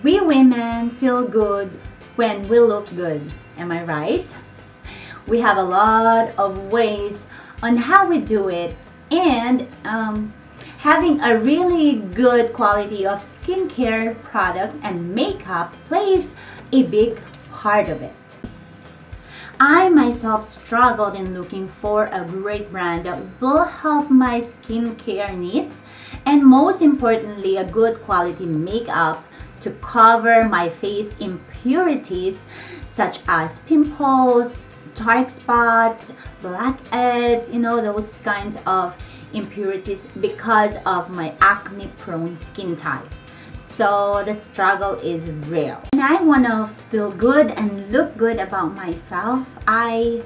We women feel good when we look good. Am I right? We have a lot of ways on how we do it, and having a really good quality of skincare products and makeup plays a big part of it. I myself struggled in looking for a great brand that will help my skincare needs, and most importantly, a good quality makeup to cover my face impurities such as pimples, dark spots, blackheads, those kinds of impurities because of my acne prone skin type. So the struggle is real. When I want to feel good and look good about myself, I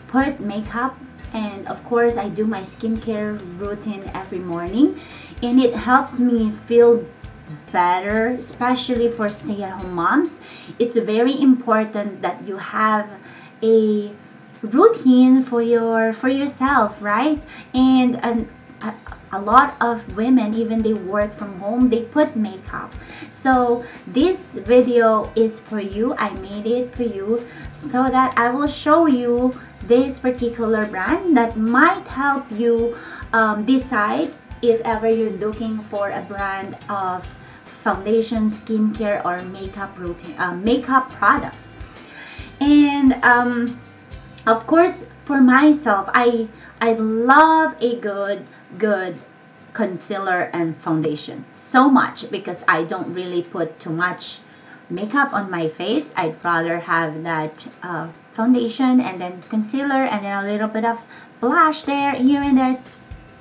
put makeup, and of course I do my skincare routine every morning, and it helps me feel better, especially for stay-at-home moms. It's very important that you have a routine for yourself, right? And a lot of women, even they work from home, they put makeup. So this video is for you. I made it for you so that I will show you this particular brand that might help you decide if ever you're looking for a brand of foundation, skincare, or makeup routine, makeup products. And of course, for myself, I love a good concealer and foundation so much, because I don't really put too much makeup on my face. I'd rather have that foundation and then concealer and then a little bit of blush there, here and there.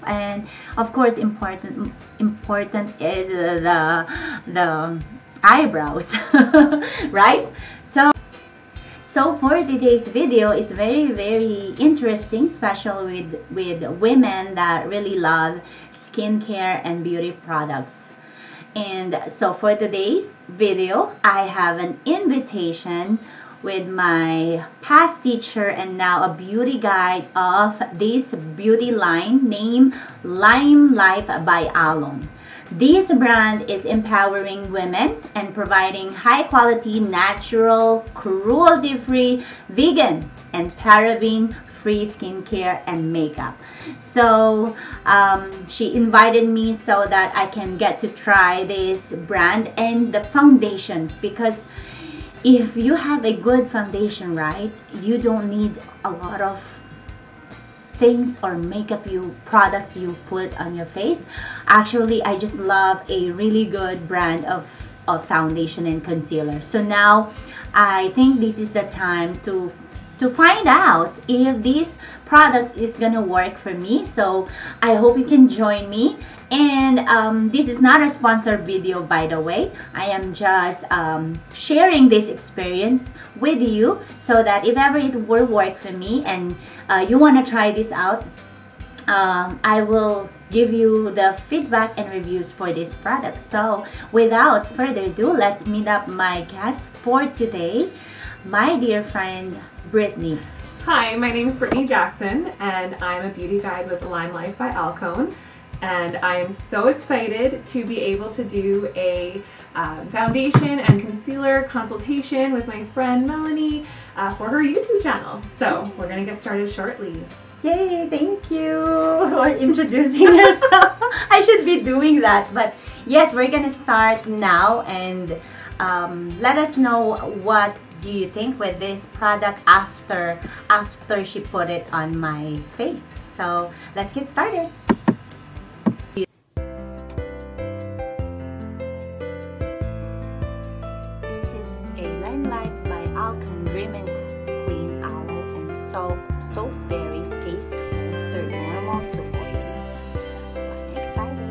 And of course, important is the eyebrows, right? So for today's video, it's very interesting, especially with women that really love skincare and beauty products. And so for today's video, I have an invitation with my past teacher and now a beauty guide of this beauty line named Lime Life by Alon. This brand is empowering women and providing high-quality, natural, cruelty-free, vegan, and paraben-free skincare and makeup. So she invited me so that I can get to try this brand and the foundation, because if you have a good foundation, right, you don't need a lot of things or makeup products you put on your face. Actually, I just love a really good brand of foundation and concealer. So now I think this is the time to find out if this product is gonna work for me. So I hope you can join me. And this is not a sponsored video, by the way. I am just sharing this experience with you so that if ever it will work for me and you want to try this out, I will give you the feedback and reviews for this product. So without further ado, let's meet up my guest for today, my dear friend Brittany. Hi, my name is Brittany Jackson, and I'm a beauty guide with Lime Life by Alcone. And I am so excited to be able to do a foundation and concealer consultation with my friend Melanie for her YouTube channel. So we're going to get started shortly. Yay, thank you for introducing yourself. I should be doing that, but yes, we're going to start now, and let us know what do you think with this product after she put it on my face. So let's get started. Soap Berry Face Cleanser, normal to oily. I'm excited.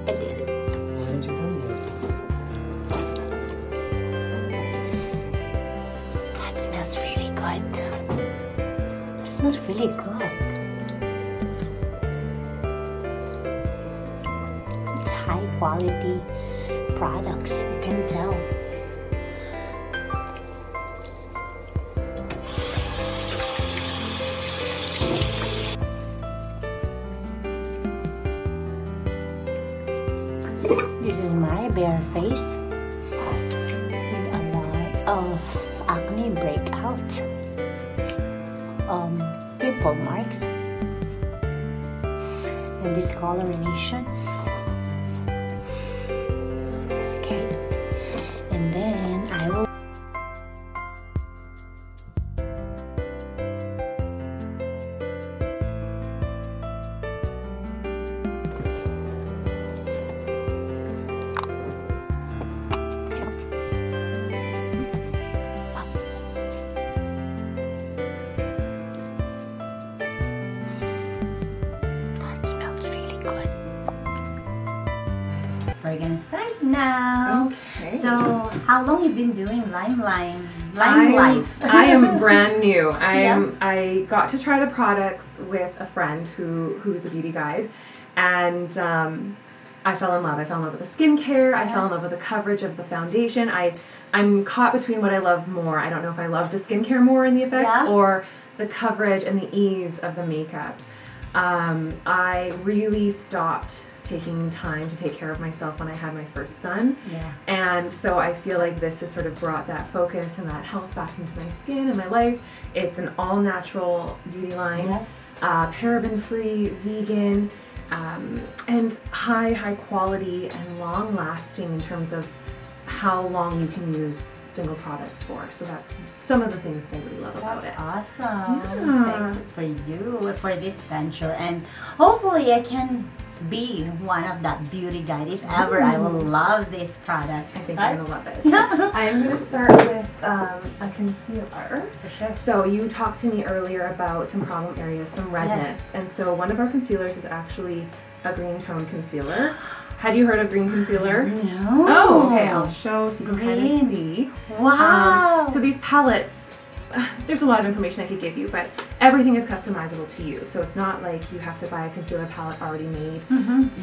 I did it. It smells really good. quality products. You can tell. This is my bare face with a lot of acne breakout, pimple marks, and discoloration. Okay, and then I will We're gonna start now. Okay. So, how long you been doing Lime Life? I am brand new. Yeah. I got to try the products with a friend who's a beauty guide, and I fell in love. I fell in love with the skincare. I fell in love with the coverage of the foundation. I'm caught between what I love more. I don't know if I love the skincare more in the effects or the coverage and the ease of the makeup. I really stopped taking time to take care of myself when I had my first son. Yeah. And so I feel like this has sort of brought that focus and that health back into my skin and my life. It's an all-natural beauty line, Yes. paraben-free, vegan, and high quality and long-lasting in terms of how long you can use single products for. So that's some of the things I really love about it. Awesome. Yeah. Thank you for you for this venture, and hopefully I can be one of that beauty guide. If ever, I will love this product. I think Right? you're going to love it. I'm going to start with a concealer. For sure. So you talked to me earlier about some problem areas, some redness. And so one of our concealers is actually a green tone concealer. Had you heard of green concealer? No. Oh, okay. I'll show so you can kind Green. of see. Wow. So these palettes, there's a lot of information I could give you, but everything is customizable to you. So it's not like you have to buy a concealer palette already made.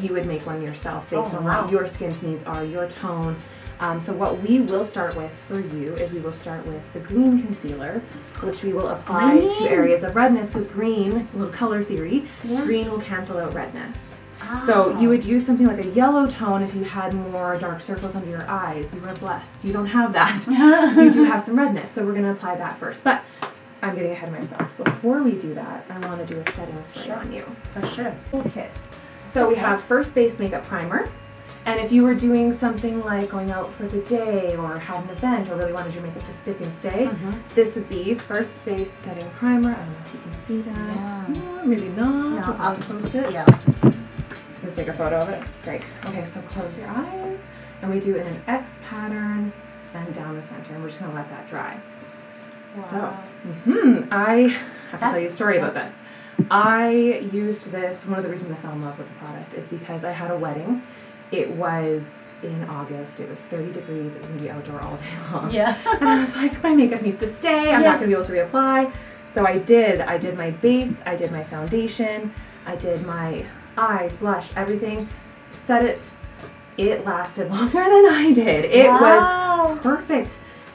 You would make one yourself based on what your skin's needs are, your tone. So what we will start with for you is we will start with the green concealer, which we will apply to areas of redness, because green, a little color theory, green will cancel out redness. So you would use something like a yellow tone if you had more dark circles under your eyes. You were blessed. You don't have that. You do have some redness, so we're going to apply that first. But I'm getting ahead of myself. Before we do that, I want to do a setting spray on you. For sure. Okay. So we have first base makeup primer. And if you were doing something like going out for the day or had an event or really wanted your makeup to stick and stay, this would be first base setting primer. I don't know if you can see that. Yeah. Maybe not. No, I'll close it. Yeah. I'll just Let's take a photo of it. Great. Okay, so close your eyes. And we do it in an X pattern and down the center. And we're just going to let that dry. Wow. So, I have to tell you a story about this. I used this, one of the reasons I fell in love with the product is because I had a wedding. It was in August. It was 30 degrees. It was going to be outdoor all day long. Yeah. And I was like, my makeup needs to stay. I'm not going to be able to reapply. So I did. I did my base. I did my foundation. I did my eyes, blush, everything. Set it. It lasted longer than I did. It was perfect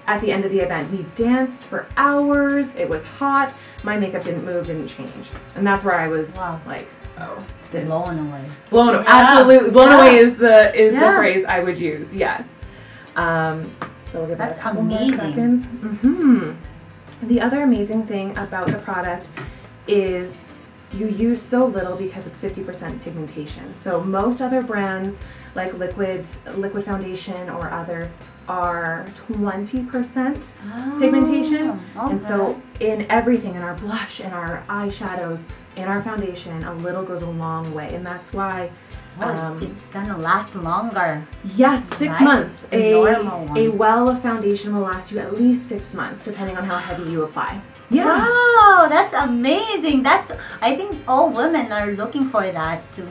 at the end of the event. We danced for hours. It was hot. My makeup didn't move, didn't change. And that's where I was like, oh, this. Blown away. Blown away. Absolutely. Blown away is the phrase I would use. Yes. So we'll give that a couple more seconds. The other amazing thing about the product is you use so little because it's 50% pigmentation. So most other brands like liquid foundation or other are 20% pigmentation. And so in everything, in our blush, in our eyeshadows, in our foundation, a little goes a long way. And that's why it's gonna last longer. Yes, 6 months. Normal one. A well of foundation will last you at least 6 months, depending on how heavy you apply. Yeah. Wow, that's amazing. I think all women are looking for that to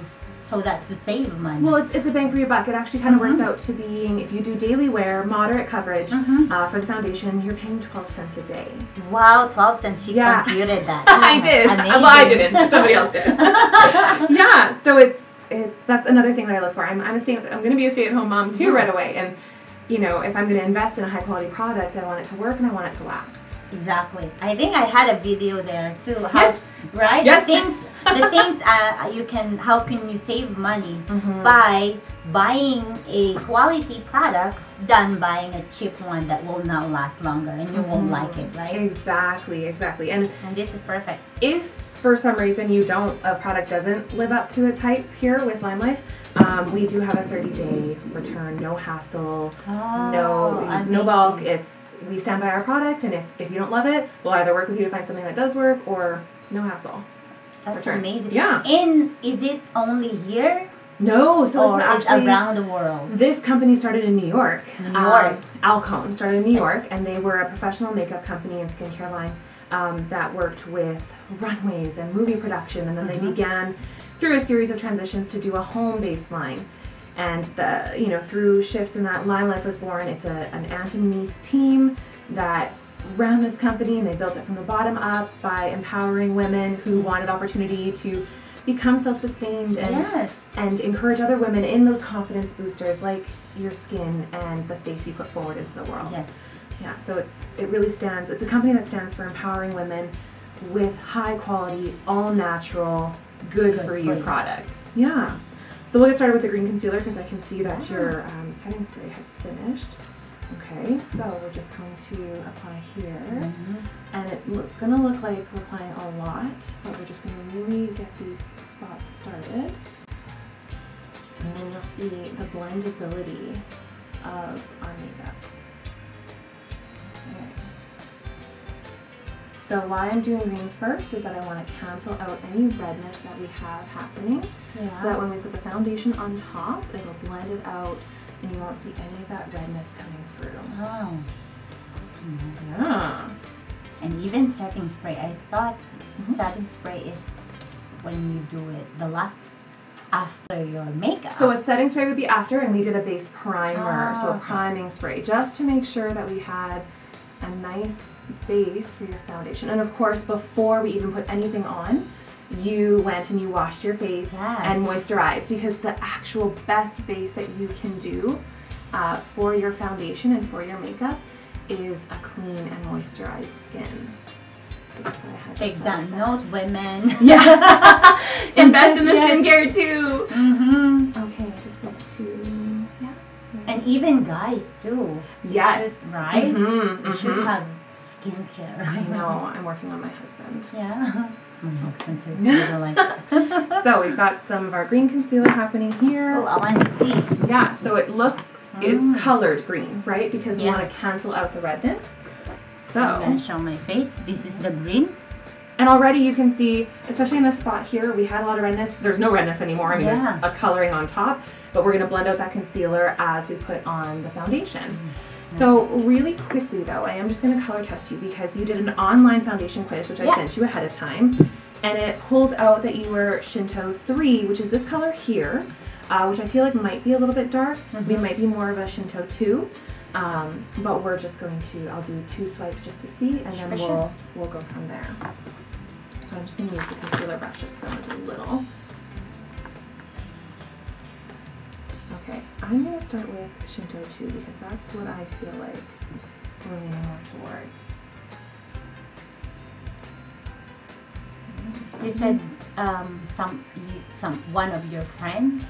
save money. Well, it's a bang for your buck. It actually kind of works out to being, if you do daily wear, moderate coverage for the foundation, you're paying 12 cents a day. Wow, 12 cents. She computed that. I did. Amazing. Well, I didn't. Somebody else did. Yeah. So that's another thing that I look for. I'm going to be a stay-at-home mom too right away, and you know, if I'm going to invest in a high-quality product, I want it to work and I want it to last. Exactly. I think I had a video there too. How, Yes. right? Yes. The things how can you save money by buying a quality product than buying a cheap one that will not last longer and you won't like it, right? Exactly. And this is perfect. if for some reason a product doesn't live up to its hype here with Lime Life, we do have a 30-day return, no hassle, no bulk. We stand by our product, and if you don't love it, we'll either work with you to find something that does work or no hassle. That's return. amazing. Yeah. And is it only here? No, so Or it's it's actually around the world? This company started in New York. New York. Alcone started in New York, and they were a professional makeup company and skincare line that worked with runways and movie production, and then they began through a series of transitions to do a home-based line. And through shifts in that, Lime Life was born. It's an Aunt and niece team that ran this company, and they built it from the bottom up by empowering women who wanted opportunity to become self-sustained and encourage other women in those confidence boosters like your skin and the face you put forward into the world. Yes. Yeah, so it's a company that stands for empowering women with high quality, all natural, good for you product. Yeah. So we'll get started with the green concealer because I can see that your setting spray has finished. Okay, so we're just going to apply here, and it's going to look like we're applying a lot, but we're just going to really get these spots started, and then you'll see the blendability of our makeup. Okay. So why I'm doing green first is that I want to cancel out any redness that we have happening, so that when we put the foundation on top, it'll blend it out and you won't see any of that redness coming through. Oh. Yeah. And even setting spray, I thought setting spray is when you do it the last after your makeup. So a setting spray would be after, and we did a base primer, so a priming spray, just to make sure that we had a nice base for your foundation. And of course, before we even put anything on, you went and you washed your face and moisturized, because the actual best base that you can do for your foundation and for your makeup is a clean and moisturized skin. So take that note, women. Yeah. Invest in the skincare too. Okay, I just want to, And even guys too. Yes. Right? You should have skincare. I know, I'm working on my husband. Yeah. My husband too. He doesn't like that. So we've got some of our green concealer happening here. Oh, I want to see. Yeah, so it looks, it's colored green, right? Because we want to cancel out the redness. So I'm going to show my face. This is the green. And already you can see, especially in this spot here, we had a lot of redness. There's no redness anymore. I mean, there's a coloring on top, but we're going to blend out that concealer as we put on the foundation. So really quickly though, I am just going to color test you because you did an online foundation quiz, which I sent you ahead of time. And it pulls out that you were Shinto 3, which is this color here, which I feel like might be a little bit dark. We might be more of a Shinto 2. But we're just going to, I'll do 2 swipes just to see, and then we'll go from there. So I'm just going to use the concealer brush just because it's a little. Okay, I'm going to start with Shinto 2 because that's what I feel like we're leaning more towards. You said one of your friends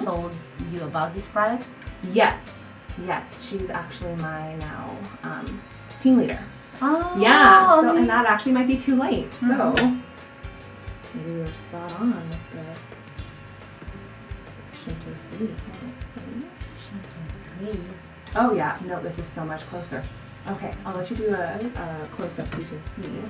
told you about this product? Yes. Yes, she's actually my now team leader. Oh, yeah, so, and that actually might be too late. So maybe we were spot on with the Shinto 3. Shinto 3. Oh yeah, no, this is so much closer. Okay, I'll let you do a close-up so you can see,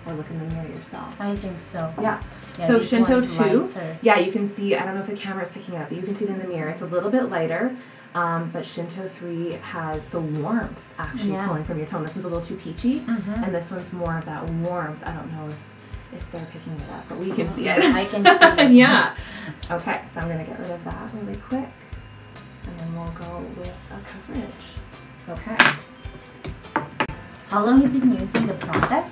or look in the mirror yourself. I think so. Yeah. Yeah, so Shinto 2, lighter. yeah, you can see, I don't know if the camera is picking it up, but you can see it in the mirror. It's a little bit lighter. But Shinto 3 has the warmth actually pulling from your tone. This is a little too peachy, and this one's more of that warmth. I don't know if they're picking it up, but we can see it. I can see it. Yeah. Okay, so I'm going to get rid of that really quick, and then we'll go with a coverage. Okay. How long have you been using the product?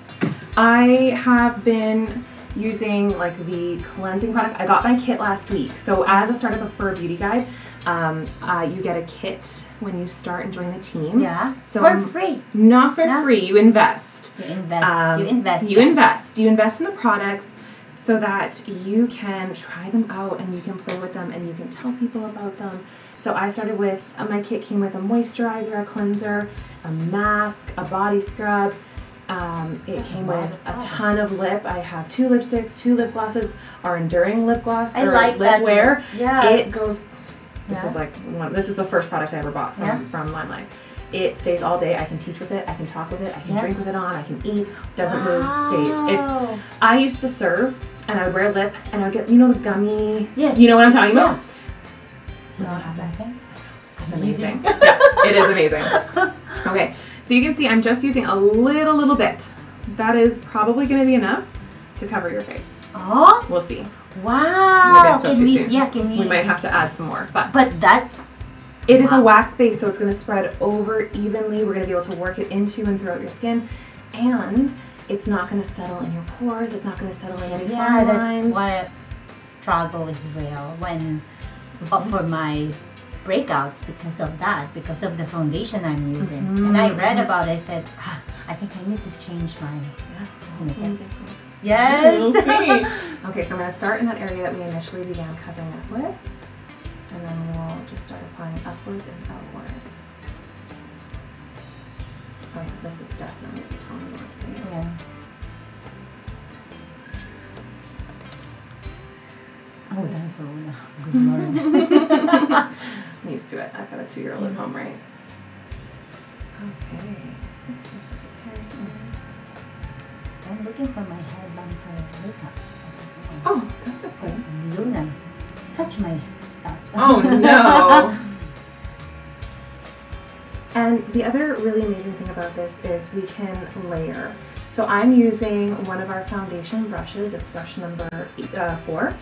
I have been using like the cleansing product. I got my kit last week. So as a startup for a beauty guide, you get a kit when you start and join the team. Yeah. So For free. Not for free. You invest. You invest. You invest. You invest in the products so that you can try them out and you can play with them and you can tell people about them. So I started with, my kit came with a moisturizer, a cleanser, a mask, a body scrub. It came with a ton of lip. I have 2 lipsticks, 2 lip glosses, our Enduring lip gloss, I or like lip that. wear. Yeah. It goes, this Yeah. is like, this is the first product I ever bought from Limelight. It stays all day. I can teach with it. I can talk with it. I can drink with it on. I can eat. Doesn't move. Stays. I used to serve, and I would wear lip, and I would get, you know, the gummy. Yes. You know what I'm talking about? Yeah. Not have that. It's amazing. Yeah, it is amazing. Okay, so you can see I'm just using a little bit. That is probably going to be enough to cover your face. Oh. We'll see. Wow. Maybe I spoke too soon. Can we? We might have to add some more, but that's. it is a wax base, so it's going to spread over evenly. We're going to be able to work it into and throughout your skin, and it's not going to settle in your pores. It's not going to settle in any fine lines. That's what struggle is real when for my breakouts because of that, because of the foundation I'm using. And I read about it. I said, I think I need to change my makeup. Yes. We'll see. Okay, so I'm going to start in that area that we initially began covering up with. And then we'll just start applying upwards and outwards. Oh yeah, this is definitely the tone you want to see. Yeah. Oh, that's all. Good Lord. I'm used to it. I've got a 2-year-old at home, right? Okay. I'm looking for my hairband for makeup. Oh, that's okay. Luna, touch my stuff. Oh no! And the other really amazing thing about this is we can layer. So I'm using one of our foundation brushes. It's brush number 4.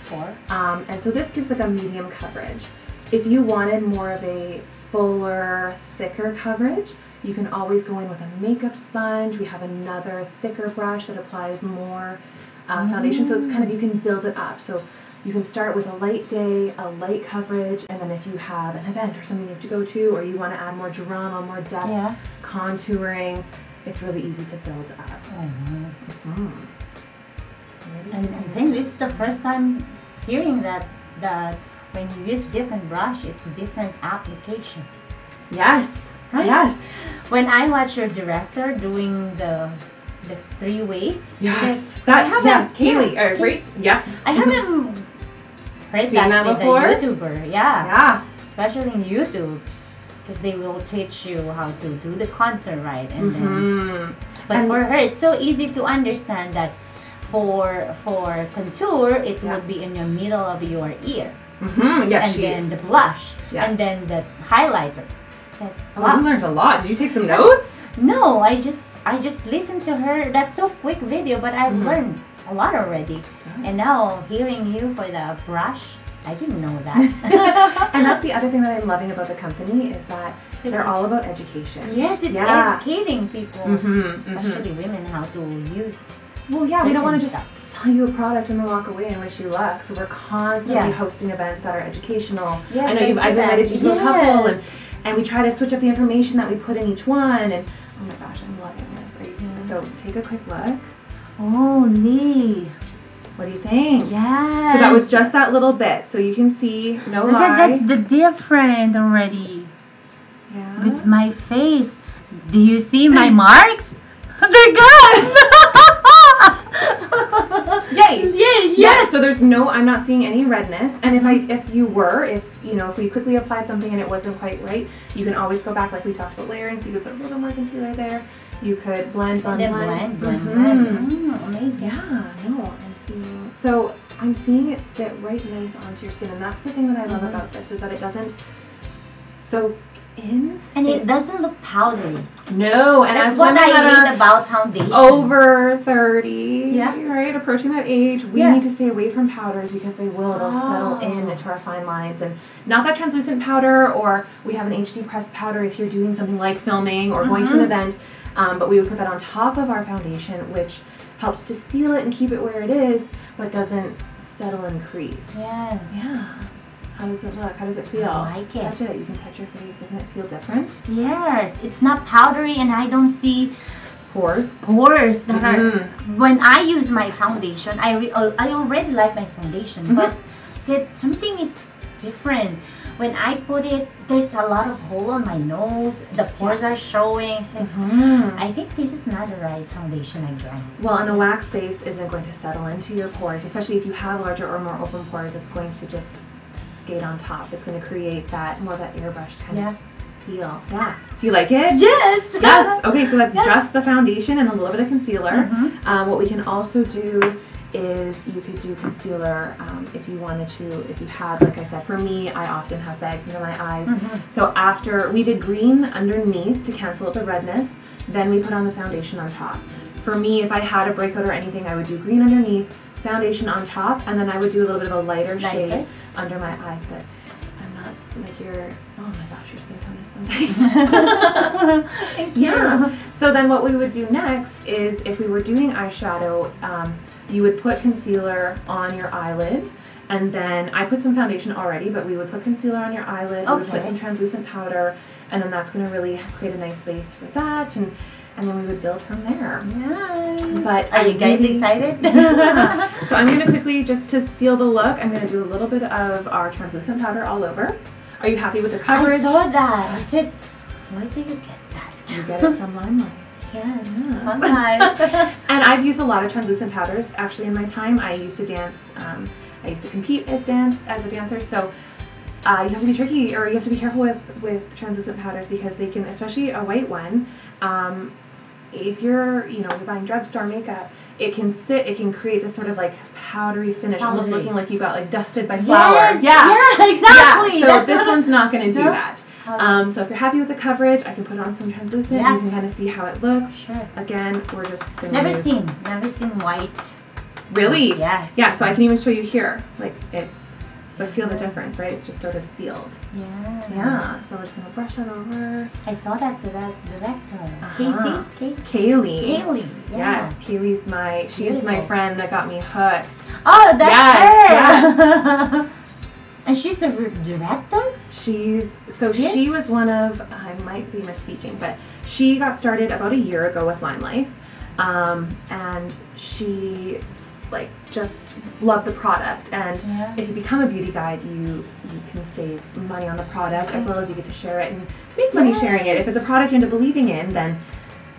And so this gives like a medium coverage. If you wanted more of a fuller, thicker coverage, you can always go in with a makeup sponge. We have another thicker brush that applies more foundation. So it's kind of, you can build it up. So you can start with a light day, a light coverage, and then if you have an event or something you have to go to, or you want to add more drama, more depth, contouring, it's really easy to build up. And I think it's the first time hearing that when you use different brush, it's a different application. Yes. Right? Yes. When I watch your director doing the 3 ways. Yes. Kaylee. Right? Yeah. I haven't heard Seen that with before? a YouTuber. Yeah. Yeah. Especially in YouTube. Because they will teach you how to do the contour right. And then, but for her, it's so easy to understand that for contour, it will be in the middle of your ear. Yes, and then the blush. And then the highlighter. Said, wow. You learned a lot. Did you take some notes? No, I just listened to her. That's so quick video, but I've learned a lot already. And now hearing you for the brush, I didn't know that. And that's the other thing that I'm loving about the company is that they're all about education. Yes, it's educating people, especially women, how to use. Well, yeah, we don't want to just sell you a product and then walk away and wish you luck. So we're constantly hosting events that are educational. I know I've invited you to a couple, and we try to switch up the information that we put in each one. And oh my gosh, I'm loving this. So take a quick look. Oh, neat. What do you think? Yeah. So that was just that little bit. So you can see, no lie. That's the different already. Yeah. With my face. Do you see my marks? They're gone. Yay! Yay! Yeah. So there's no, I'm not seeing any redness. And if we quickly applied something and it wasn't quite right, you can always go back like we talked about layering. So you could put a little more concealer there. You could blend. Blend. Amazing. Yeah. No, I'm seeing. So I'm seeing it sit right nice onto your skin, and that's the thing that I love about this is that it doesn't soak in. And it doesn't look powdery. No, and that's what I hate about foundation. Over 30, yeah, right, approaching that age, we need to stay away from powders because they'll settle into our fine lines. And not that translucent powder, or we have an HD pressed powder if you're doing something like filming or going to an event, but we would put that on top of our foundation, which helps to seal it and keep it where it is. but doesn't settle and crease. Yes. Yeah. How does it look? How does it feel? I like it. Touch it. You can touch your face. Doesn't it feel different? Yes. It's not powdery and I don't see Pores. pores that are. Mhm. When I use my foundation, I already like my foundation, Mhm. but something is different. When I put it, there's a lot of hole on my nose. The pores are showing. So I think this is not the right foundation again. Well, and a wax base isn't going to settle into your pores, especially if you have larger or more open pores. It's going to just skate on top. It's going to create that more of that airbrush kind of feel. Yeah. Do you like it? Yes. Yes. Okay, so that's Yes. just the foundation and a little bit of concealer. Mhm. What we can also do is you could do concealer if you wanted to. If you had, like I said, for me, I often have bags under my eyes. So after we did green underneath to cancel out the redness, then we put on the foundation on top. For me, if I had a breakout or anything, I would do green underneath, foundation on top, and then I would do a little bit of a lighter shade under my eyes. But I'm not like your, oh my gosh, your skin tone is so nice. Thank you. Yeah. So then what we would do next is if we were doing eyeshadow, you would put concealer on your eyelid, and then I put some foundation already, but we would put concealer on your eyelid, we would put some translucent powder, and then that's going to really create a nice base for that, and then we would build from there. Nice. But Are you guys excited? Yeah. So I'm going to quickly, just to seal the look, I'm going to do a little bit of our translucent powder all over. Are you happy with the coverage? I saw that. I said, where did you get that? You get it from Limelight. Yeah. Yeah. And I've used a lot of translucent powders actually in my time. I used to dance, I used to compete as a dancer, so you have to be tricky, or you have to be careful with translucent powders because they can, especially a white one, if you're buying drugstore makeup, it can create this sort of like powdery finish, almost looking like you got like dusted by flour. Yes, yeah, exactly. Yeah, so this one's not going to do No. that. So if you're happy with the coverage, I can put on some translucent. Yes. You can kind of see how it looks. Sure. Again, we're just gonna Never use- seen white. Really? Yeah. Yeah. So I can even show you here. Like but feel the difference, right? It's just sort of sealed. Yeah. Yeah. So we're just gonna brush that over. I saw that director. Uh-huh. Casey. Kaylee. Kaylee. Yeah. Yes. Kaylee's she's my Beautiful. friend that got me hooked. Oh, that's Yes, her. And she's the director. She Yes. was one of, I might be misspeaking, but she got started about a year ago with Limelight, and she like just loved the product. And if you become a beauty guide, you can save money on the product as well as you get to share it and make money sharing it. If it's a product you end up believing in, then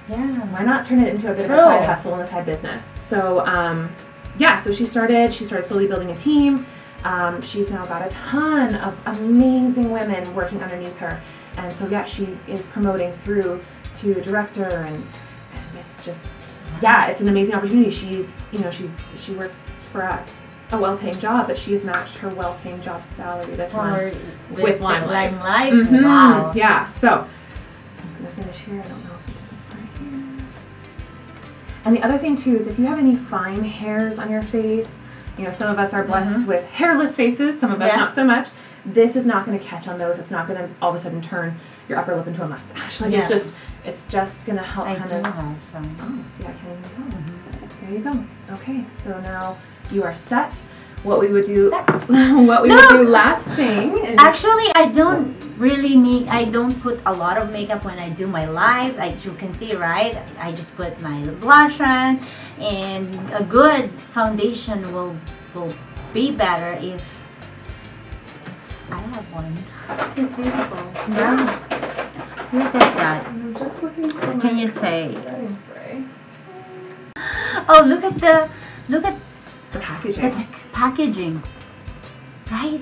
why not turn it into a bit of a side hustle and a side business? So so she started slowly building a team. She's now got a ton of amazing women working underneath her, and so she is promoting through to director, and it's just it's an amazing opportunity. She works for a well-paying job, but she has matched her well-paying job salary this month with Limelight. Mm-hmm. Wow. Yeah. So I'm just gonna finish here. I don't know if we did this part here. And the other thing too is if you have any fine hairs on your face. Some of us are blessed with hairless faces, some of us not so much. This is not going to catch on those. It's not going to all of a sudden turn your upper lip into a mustache. Like it's just going to help I kind do of. have some. Oh, see, I can't even tell. There you go. Okay, so now you are set. What we would do, last thing is Actually, I don't put a lot of makeup when I do my live. As you can see, right? I just put my blush on, and a good foundation will be better if I have one. It's beautiful. Yeah. Look at that. I'm just looking for Can my you say? setting spray. Oh, look at the The packaging. packaging, right?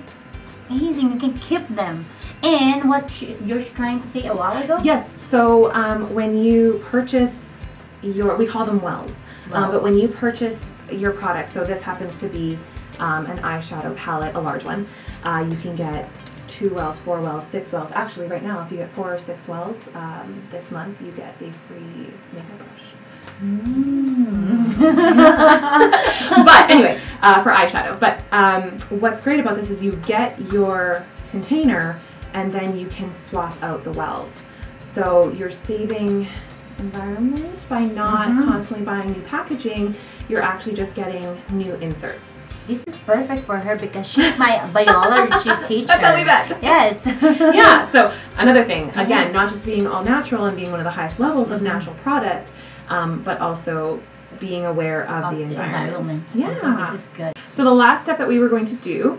Amazing. You can keep them. And what you're trying to say a while ago? Yes. So when you purchase we call them wells, but when you purchase your product, so this happens to be an eyeshadow palette, a large one, you can get 2 wells, 4 wells, 6 wells. Actually, right now, if you get 4 or 6 wells this month, you get a free makeup brush. But anyway, for eyeshadow. But what's great about this is you get your container and then you can swap out the wells. So you're saving environment by not constantly buying new packaging. You're actually just getting new inserts. This is perfect for her because she's my biology teacher. That's how we met. Yes. Yeah, so another thing, again, not just being all natural and being one of the highest levels of natural product, but also being aware of the environment. Yeah. Yeah. This is good. So the last step that we were going to do,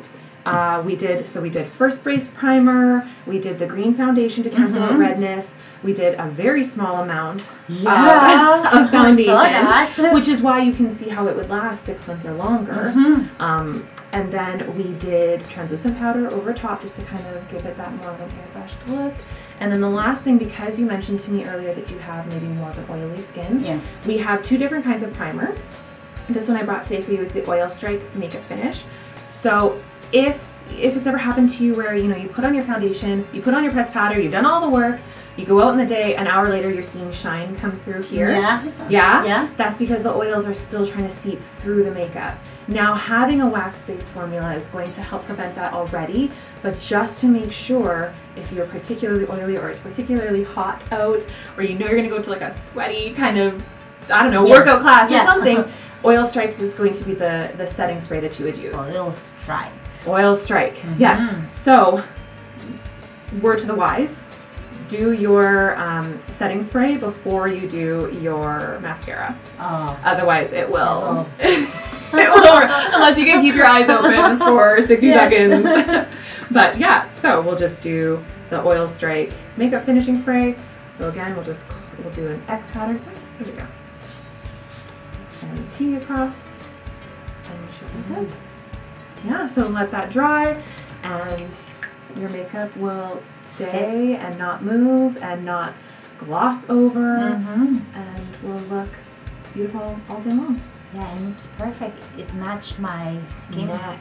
we did first base primer, we did the green foundation to cancel out redness, we did a very small amount of foundation, which is why you can see how it would last 6 months or longer. And then we did translucent powder over top just to kind of give it that more of an airbrushed look. And then the last thing, because you mentioned to me earlier that you have maybe more of an oily skin, we have 2 different kinds of primer. This one I brought today for you is the Oil Strike Makeup Finish. So if it's ever happened to you where, you know, you put on your foundation, you put on your pressed powder, you've done all the work, you go out in the day, an hour later you're seeing shine come through here. Yeah? That's because the oils are still trying to seep through the makeup. Now, having a wax-based formula is going to help prevent that already, but just to make sure, if you're particularly oily or it's particularly hot out, or you know you're going to go to like a sweaty kind of, I don't know, workout class or something, Oil Strike is going to be the setting spray that you would use. Oil Strike. Oil Strike, yes. So, word to the wise, do your setting spray before you do your mascara. Otherwise, it will. It will, unless you can keep your eyes open for 60 seconds. But yeah, so we'll just do the Oil Strike makeup finishing spray. So again, we'll do an X pattern. Here we go. And T across. And it should be good. Yeah, so let that dry, and your makeup will stay and not move and not gloss over, and will look beautiful all day long. Yeah, and it's perfect. It matched my skin. Neck.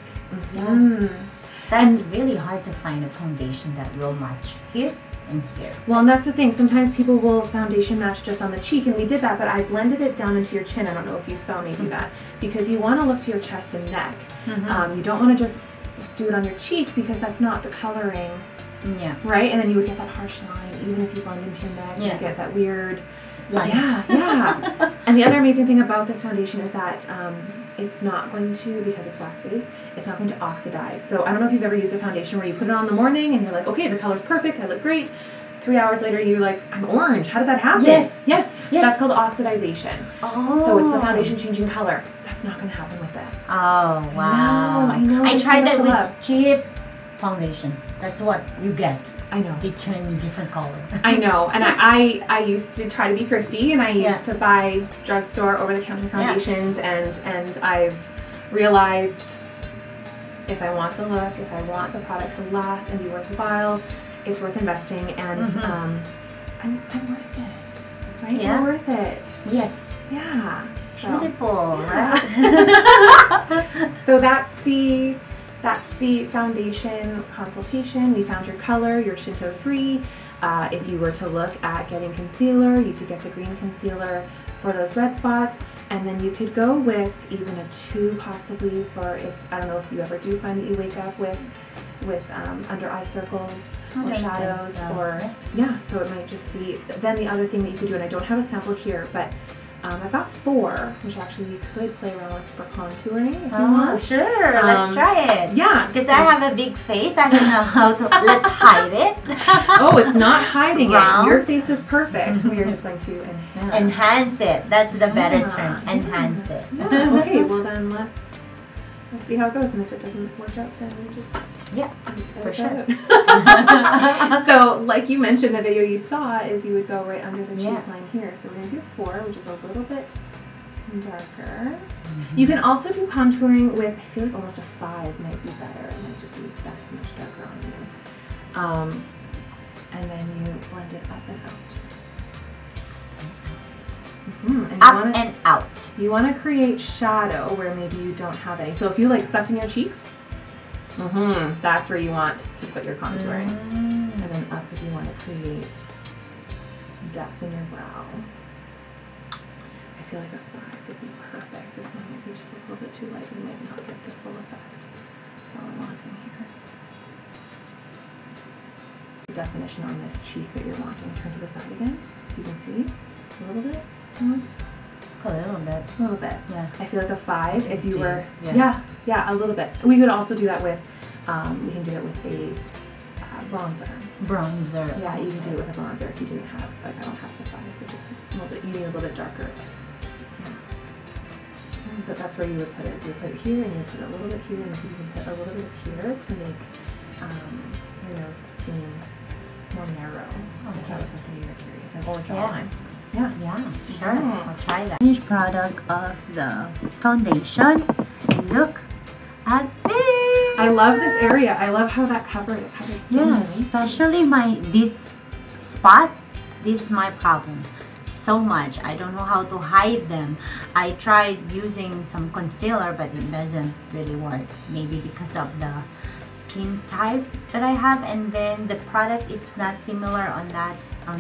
That's really hard to find a foundation that will match here and here. Well, and that's the thing. Sometimes people will foundation match just on the cheek, and we did that, but I blended it down into your chin. I don't know if you saw me do that, because you want to look to your chest and neck. You don't want to just do it on your cheek because that's not the coloring. Right? And then you would get that harsh line, even if you blend into your neck, you get that weird line. And the other amazing thing about this foundation is that it's not going to, because it's wax-based, it's not going to oxidize. So I don't know if you've ever used a foundation where you put it on in the morning and you're like, okay, the color's perfect, I look great. 3 hours later, you're like, I'm orange. How did that happen? Yes. That's called oxidization. So it's the foundation changing color. That's not going to happen with this. Oh, wow. I know. I tried that with cheap foundation. That's what you get. I know. They turn different color. I know. And I used to try to be thrifty, and I used to buy drugstore over-the-counter foundations, and I've realized if I want the look, if I want the product to last and be worthwhile, it's worth investing, and I'm worth it. Right? Yeah. We're worth it. Yes. Yeah. Beautiful. So that's the foundation consultation. We found your color, your Shinto 3. If you were to look at getting concealer, you could get the green concealer for those red spots, and then you could go with even a 2 possibly for, if I don't know if you ever do find that you wake up with under eye circles or shadows, or so it might just be. Then the other thing that you could do, and I don't have a sample here, but I've got 4, which actually we could play around with for contouring if you want. Sure, let's try it. Yeah. Because I have a big face, I don't know how to, let's hide it. Oh, it's not hiding it. Your face is perfect. We are just going to enhance. Enhance it. That's the better term. Enhance it. Okay, well then let's see how it goes, and if it doesn't work out, then we just for sure. So, like you mentioned, the video you saw is you would go right under the cheek line here. So we're going to do 4, which is a little bit darker. You can also do contouring with, I feel like almost a 5 might be better. It might just be that much darker on you. And then you blend it up and out. And and out. You want to create shadow where maybe you don't have any. So if you like stuff in your cheeks, that's where you want to put your contouring. And then up if you want to create depth in your brow. I feel like a 5 would be perfect. This one might be just a little bit too light. We might not get the full effect that we're wanting here. The definition on this cheek that you're wanting. Turn to the side again so you can see a little bit more. A little bit. A little bit. Yeah. I feel like a 5 if you were. Yeah. Yeah, a little bit. We could also do that with. We can do it with a bronzer. Bronzer. Yeah, you can do it with a bronzer if you didn't have. Like I don't have the 5. It's just a little bit. You need a little bit darker. Yeah. But that's where you would put it. You would put it here, and you would put it a little bit here, and you can put a little bit here to make your nose seem more narrow. If that was something you were curious about. Or jawline. Yeah. Yeah, sure. I'll try that. Finished product of the foundation. And look at this. I love this area. I love how that covers. Yeah, especially this spot. This is my problem. So much. I don't know how to hide them. I tried using some concealer, but it doesn't really work. Maybe because of the skin type that I have, and then the product is not similar on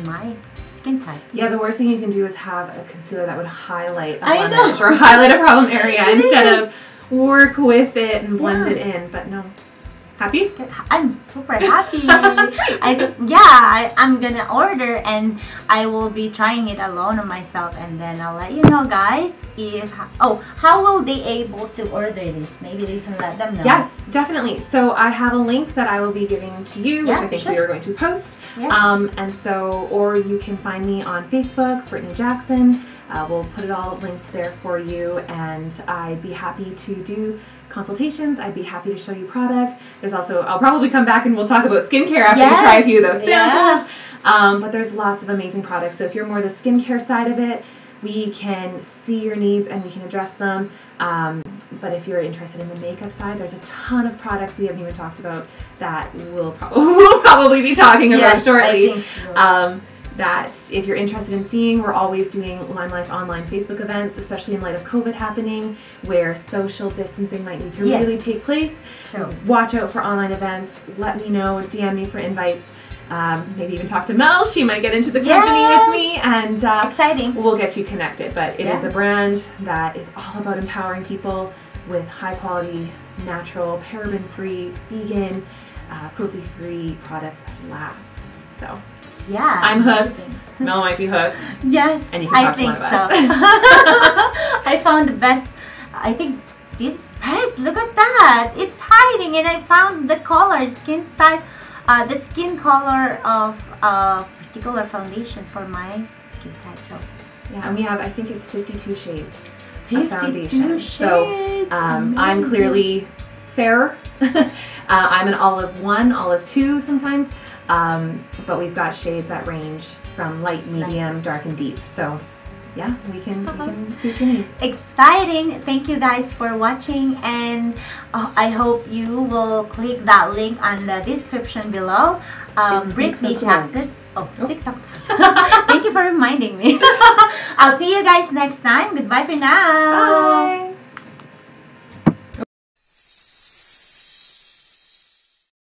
my skin type. Yeah, the worst thing you can do is have a concealer that would highlight a I blemish know. or highlight a problem area It instead is. of work with it and blend Yeah. it in. But no. Happy? I'm super happy. I'm gonna order, and I will be trying it alone on myself, and then I'll let you know, guys, how will they able to order this? Maybe they can let them know. Yes, definitely. So I have a link that I will be giving to you, which Yeah, I think sure. we are going to post. Yeah. And so, or you can find me on Facebook, Brittany Jackson. We'll put it all linked there for you, and I'd be happy to do consultations. I'd be happy to show you product. There's also, I'll probably come back and we'll talk about skincare after you try a few of those samples. Yeah. But there's lots of amazing products. So if you're more the skincare side of it, we can see your needs and we can address them. But if you're interested in the makeup side, there's a ton of products we haven't even talked about that we'll probably be talking about shortly. I think so. That if you're interested in seeing, we're always doing Lime Life online Facebook events, especially in light of COVID happening, where social distancing might need to really take place. True. Watch out for online events. Let me know. DM me for invites. Maybe even talk to Mel. She might get into the company with me, and exciting. We'll get you connected. But it is a brand that is all about empowering people with high quality, natural, paraben-free, vegan, cruelty-free products that last. So. Yeah. I'm hooked. Mel might be hooked. Yes, And you can talk I think to one of us. so. I found the best. I think this best. Look at that. It's hiding, and I found the color, skin type, the skin color of a particular foundation for my skin type. So Yeah, and we have, I think it's 52 shades of 52 foundation. shades. So I'm clearly fair. I'm an olive 1, olive 2 sometimes. But we've got shades that range from light, medium, dark, and deep. So yeah, we can suit your needs. Exciting. Thank you guys for watching, and I hope you will click that link on the description below. Brittany Jackson. 6 o'clock. Thank you for reminding me. I'll see you guys next time. Goodbye for now. Bye.